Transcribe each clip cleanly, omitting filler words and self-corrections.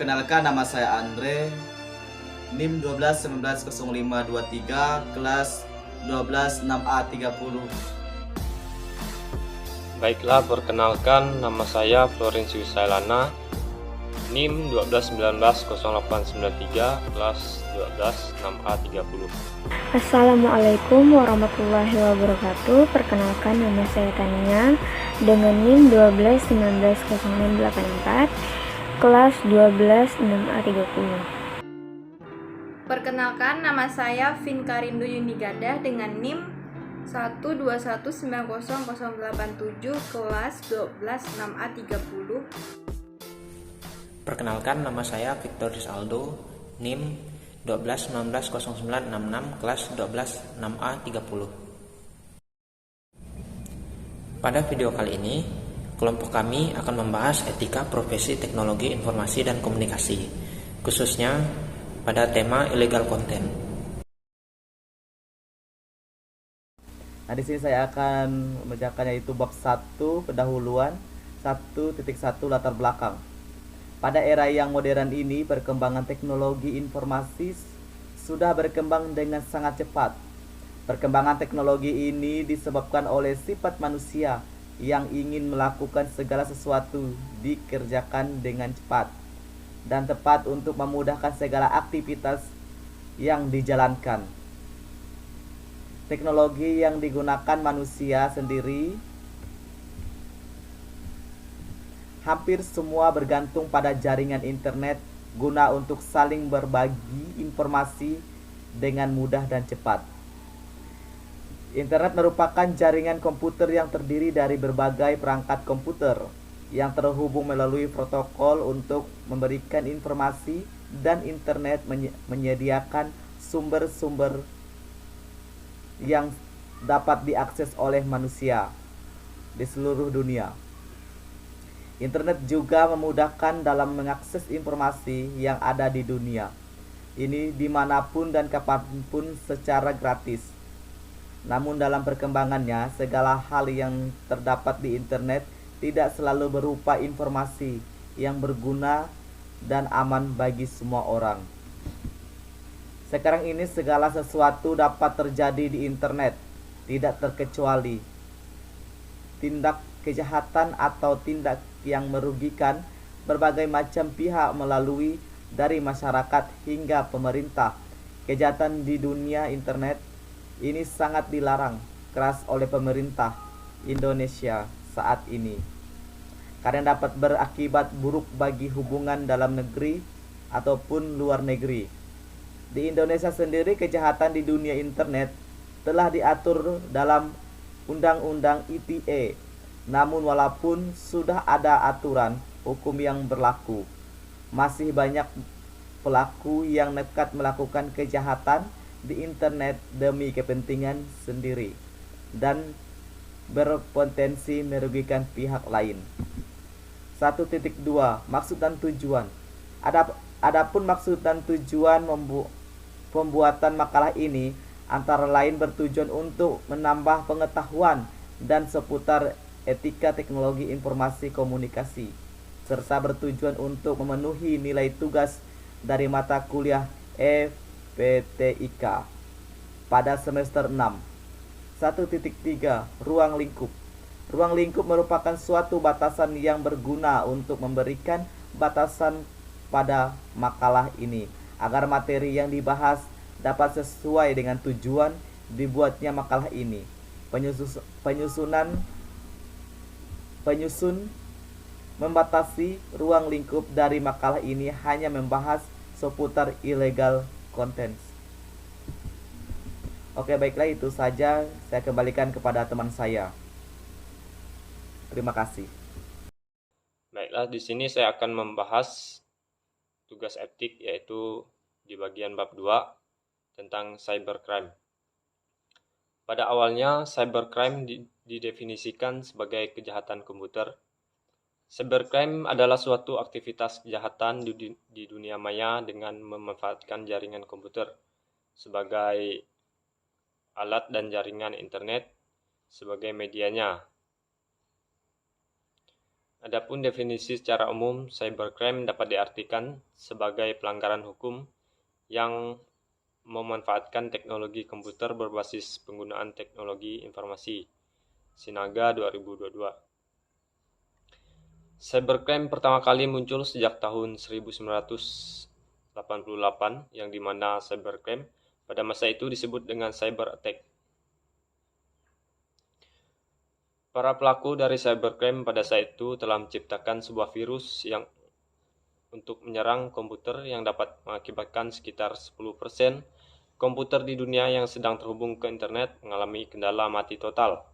Perkenalkan, nama saya Andre, NIM 12190523, kelas 12 6A30. Baiklah, perkenalkan, nama saya Florensius Sailana, NIM 1219083, kelas 12 6A30. Assalamualaikum warahmatullahi wabarakatuh. Perkenalkan, nama saya Tania dengan NIM 1219084, kelas 12 6A30. Perkenalkan, nama saya Vin Karindu Yunigadah dengan NIM 121908087, kelas 12 6A30. Perkenalkan, nama saya Victor Risaldo, NIM 1219096, kelas 12 6A30. Pada video kali ini, kelompok kami akan membahas etika profesi teknologi informasi dan komunikasi, khususnya pada tema illegal content. Nah, di sini saya akan membacakan yaitu bab 1 pendahuluan 1.1 latar belakang. Pada era yang modern ini, perkembangan teknologi informasi sudah berkembang dengan sangat cepat. Perkembangan teknologi ini disebabkan oleh sifat manusia yang ingin melakukan segala sesuatu dikerjakan dengan cepat dan tepat untuk memudahkan segala aktivitas yang dijalankan. Teknologi yang digunakan manusia sendiri hampir semua bergantung pada jaringan internet guna untuk saling berbagi informasi dengan mudah dan cepat. Internet merupakan jaringan komputer yang terdiri dari berbagai perangkat komputer yang terhubung melalui protokol untuk memberikan informasi, dan internet menyediakan sumber-sumber yang dapat diakses oleh manusia di seluruh dunia. Internet juga memudahkan dalam mengakses informasi yang ada di dunia ini dimanapun dan kapanpun secara gratis. Namun dalam perkembangannya, segala hal yang terdapat di internet tidak selalu berupa informasi yang berguna dan aman bagi semua orang. Sekarang ini segala sesuatu dapat terjadi di internet, tidak terkecuali tindak kejahatan atau tindak yang merugikan berbagai macam pihak melalui dari masyarakat hingga pemerintah. Kejahatan di dunia internet ini sangat dilarang keras oleh pemerintah Indonesia saat ini karena dapat berakibat buruk bagi hubungan dalam negeri ataupun luar negeri. Di Indonesia sendiri, kejahatan di dunia internet telah diatur dalam Undang-Undang ITE. Namun walaupun sudah ada aturan hukum yang berlaku, masih banyak pelaku yang nekat melakukan kejahatan di internet demi kepentingan sendiri dan berpotensi merugikan pihak lain. 1.2 Maksud dan tujuan. Adapun maksud dan tujuan pembuatan makalah ini antara lain bertujuan untuk menambah pengetahuan dan seputar etika teknologi informasi komunikasi, serta bertujuan untuk memenuhi nilai tugas dari mata kuliah EPTIK pada semester 6. 1.3 Ruang lingkup. Ruang lingkup merupakan suatu batasan yang berguna untuk memberikan batasan pada makalah ini agar materi yang dibahas dapat sesuai dengan tujuan dibuatnya makalah ini. Penyusun membatasi ruang lingkup dari makalah ini hanya membahas seputar illegal content. Oke, baiklah, itu saja. Saya kembalikan kepada teman saya. Terima kasih. Baiklah, di sini saya akan membahas tugas etik, yaitu di bagian bab 2 tentang cybercrime. Pada awalnya, cybercrime didefinisikan sebagai kejahatan komputer. Cybercrime adalah suatu aktivitas kejahatan di dunia maya dengan memanfaatkan jaringan komputer sebagai alat dan jaringan internet sebagai medianya. Adapun definisi secara umum, cybercrime dapat diartikan sebagai pelanggaran hukum yang memanfaatkan teknologi komputer berbasis penggunaan teknologi informasi. Sinaga 2022. Cybercrime pertama kali muncul sejak tahun 1988, yang dimana cybercrime pada masa itu disebut dengan cyber attack. Para pelaku dari cybercrime pada saat itu telah menciptakan sebuah virus yang untuk menyerang komputer yang dapat mengakibatkan sekitar 10% komputer di dunia yang sedang terhubung ke internet mengalami kendala mati total.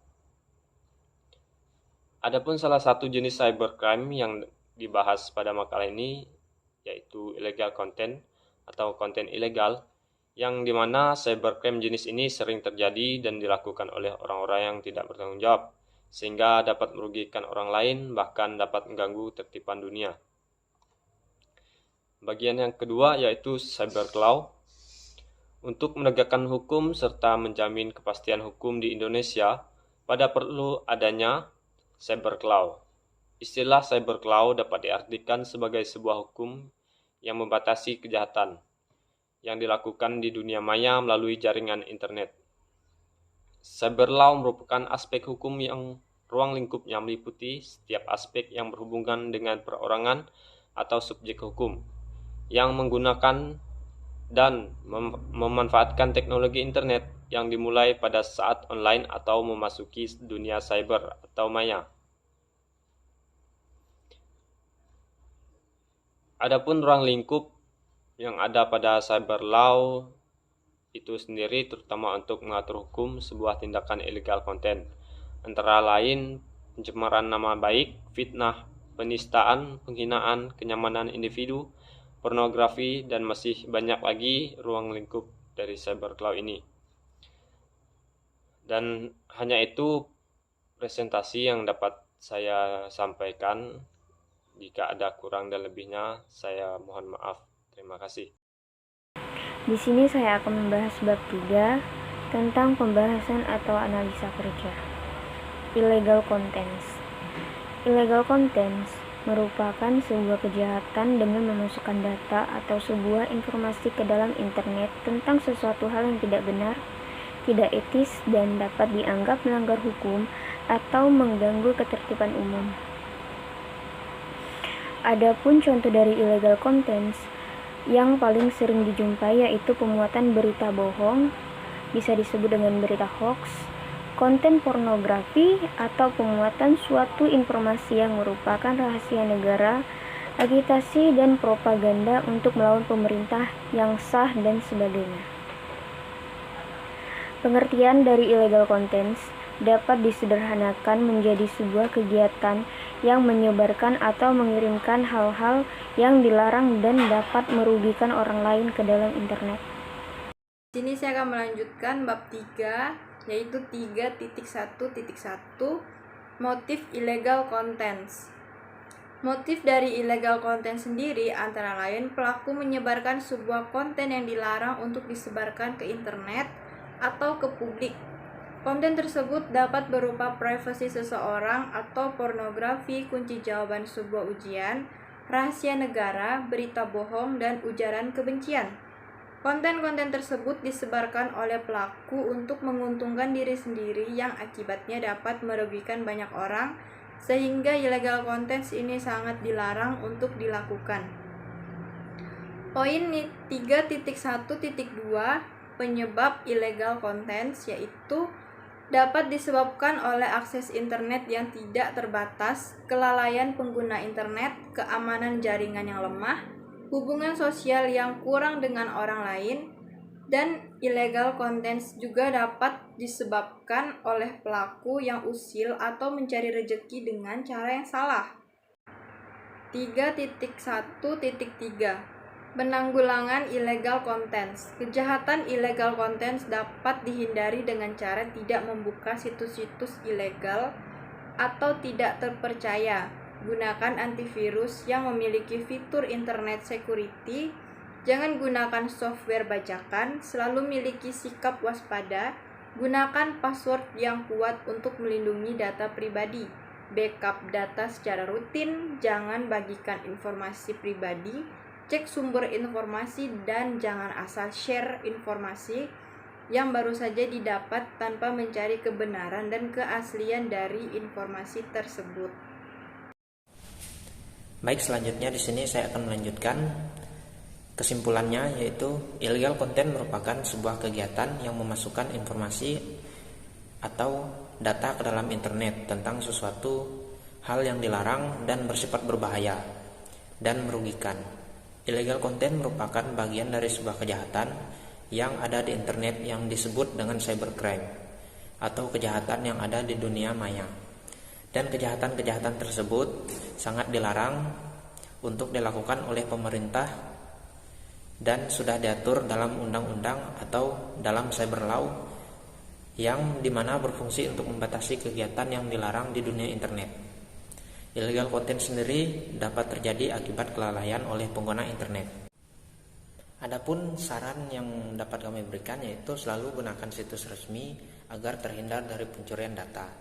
Adapun salah satu jenis cybercrime yang dibahas pada makalah ini yaitu illegal content atau konten ilegal, yang dimana cybercrime jenis ini sering terjadi dan dilakukan oleh orang-orang yang tidak bertanggung jawab, sehingga dapat merugikan orang lain, bahkan dapat mengganggu tertiban dunia. Bagian yang kedua yaitu cyberlaw. Untuk menegakkan hukum serta menjamin kepastian hukum di Indonesia, pada perlu adanya cyberlaw. Istilah cyberlaw dapat diartikan sebagai sebuah hukum yang membatasi kejahatan yang dilakukan di dunia maya melalui jaringan internet. Cyberlaw merupakan aspek hukum yang ruang lingkupnya meliputi setiap aspek yang berhubungan dengan perorangan atau subjek hukum yang menggunakan dan memanfaatkan teknologi internet yang dimulai pada saat online atau memasuki dunia cyber atau maya. Adapun ruang lingkup yang ada pada cyberlaw itu sendiri terutama untuk mengatur hukum sebuah tindakan illegal content, antara lain pencemaran nama baik, fitnah, penistaan, penghinaan kenyamanan individu, pornografi, dan masih banyak lagi ruang lingkup dari cyberlaw ini. Dan hanya itu presentasi yang dapat saya sampaikan. Jika ada kurang dan lebihnya, saya mohon maaf. Terima kasih. Di sini saya akan membahas bab 3 tentang pembahasan atau analisa kerja. Illegal contents. Illegal contents merupakan sebuah kejahatan dengan memasukkan data atau sebuah informasi ke dalam internet tentang sesuatu hal yang tidak benar, tidak etis, dan dapat dianggap melanggar hukum atau mengganggu ketertiban umum. Adapun contoh dari illegal contents yang paling sering dijumpai yaitu pemuatan berita bohong, bisa disebut dengan berita hoax, konten pornografi, atau pemuatan suatu informasi yang merupakan rahasia negara, agitasi dan propaganda untuk melawan pemerintah yang sah, dan sebagainya. Pengertian dari illegal contents dapat disederhanakan menjadi sebuah kegiatan yang menyebarkan atau mengirimkan hal-hal yang dilarang dan dapat merugikan orang lain ke dalam internet. Di sini saya akan melanjutkan bab 3, yaitu 3.1.1 motif illegal contents. Motif dari illegal content sendiri antara lain pelaku menyebarkan sebuah konten yang dilarang untuk disebarkan ke internet atau ke publik. Konten tersebut dapat berupa privasi seseorang atau pornografi, kunci jawaban sebuah ujian, rahasia negara, berita bohong, dan ujaran kebencian. Konten-konten tersebut disebarkan oleh pelaku untuk menguntungkan diri sendiri yang akibatnya dapat merugikan banyak orang, sehingga illegal contents ini sangat dilarang untuk dilakukan. Poin 3.1.2 penyebab illegal contents yaitu dapat disebabkan oleh akses internet yang tidak terbatas, kelalaian pengguna internet, keamanan jaringan yang lemah, hubungan sosial yang kurang dengan orang lain, dan illegal contents juga dapat disebabkan oleh pelaku yang usil atau mencari rezeki dengan cara yang salah. 3.1.3 Penanggulangan illegal contents. Kejahatan illegal contents dapat dihindari dengan cara tidak membuka situs-situs ilegal atau tidak terpercaya. Gunakan antivirus yang memiliki fitur internet security. Jangan gunakan software bajakan. Selalu miliki sikap waspada. Gunakan password yang kuat untuk melindungi data pribadi. backup data secara rutin, jangan bagikan informasi pribadi, cek sumber informasi, dan jangan asal share informasi yang baru saja didapat tanpa mencari kebenaran dan keaslian dari informasi tersebut. Baik, selanjutnya di sini saya akan melanjutkan kesimpulannya, yaitu illegal content merupakan sebuah kegiatan yang memasukkan informasi atau data ke dalam internet tentang sesuatu hal yang dilarang dan bersifat berbahaya dan merugikan. Illegal content merupakan bagian dari sebuah kejahatan yang ada di internet yang disebut dengan cybercrime atau kejahatan yang ada di dunia maya. Dan kejahatan-kejahatan tersebut sangat dilarang untuk dilakukan oleh pemerintah dan sudah diatur dalam undang-undang atau dalam cyber law yang dimana berfungsi untuk membatasi kegiatan yang dilarang di dunia internet. Illegal content sendiri dapat terjadi akibat kelalaian oleh pengguna internet. Adapun saran yang dapat kami berikan yaitu selalu gunakan situs resmi agar terhindar dari pencurian data.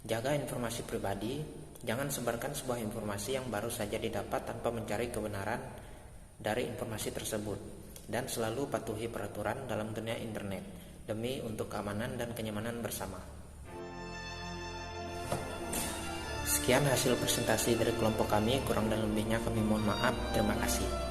Jaga informasi pribadi, jangan sebarkan sebuah informasi yang baru saja didapat tanpa mencari kebenaran dari informasi tersebut, dan selalu patuhi peraturan dalam dunia internet demi untuk keamanan dan kenyamanan bersama. Sekian hasil presentasi dari kelompok kami, kurang dan lebihnya kami mohon maaf. Terima kasih.